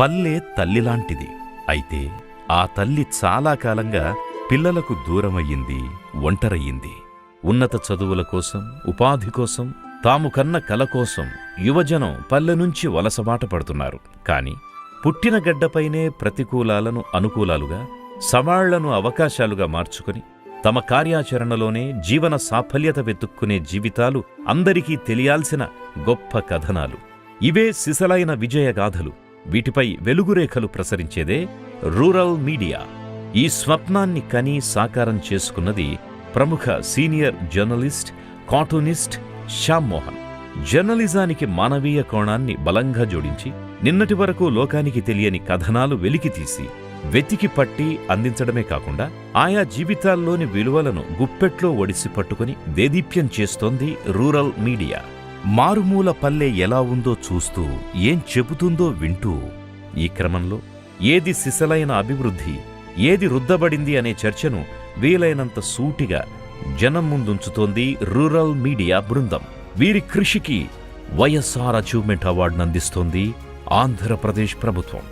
పల్లె తల్లిలాంటిది. అయితే ఆ తల్లి చాలా కాలంగా పిల్లలకు దూరమయ్యింది, ఒంటరయ్యింది. ఉన్నత చదువుల కోసం, ఉపాధి కోసం, తాము కన్న కల కోసం యువజనం పల్లె నుంచి వలసబాట పడుతున్నారు. కాని పుట్టిన గడ్డపైనే ప్రతికూలాలను అనుకూలాలుగా, సవాళ్లను అవకాశాలుగా మార్చుకుని తమ కార్యాచరణలోనే జీవన సాఫల్యత వెతుక్కునే జీవితాలు అందరికీ తెలియాల్సిన గొప్ప కథనాలు. ఇవే సిసలైన విజయగాథలు. వీటిపై వెలుగురేఖలు ప్రసరించేదే రూరల్ మీడియా. ఈ స్వప్నాన్ని కని సాకారం చేసుకున్నది ప్రముఖ senior journalist, cartoonist Shyam Mohan. జర్నలిజానికి మానవీయ కోణాన్ని బలంగా జోడించి నిన్నటి వరకు లోకానికి తెలియని కథనాలు వెలికితీసి వెతికి పట్టి అందించడమే కాకుండా ఆయా జీవితాల్లోని విలువలను గుప్పెట్లో ఒడిసి పట్టుకుని దేదీప్యం చేస్తోంది రూరల్ మీడియా. మారుమూల పల్లె ఎలా ఉందో చూస్తూ, ఏం చెబుతుందో వింటూ, ఈ క్రమంలో ఏది సిసలైన అభివృద్ధి, ఏది రుద్దబడింది అనే చర్చను వీలైనంత సూటిగా జనం ముందుంచుతోంది రూరల్ మీడియా బృందం. వీరి కృషికి వైఎస్ఆర్ అచీవ్మెంట్ అవార్డును అందిస్తోంది ఆంధ్రప్రదేశ్ ప్రభుత్వం.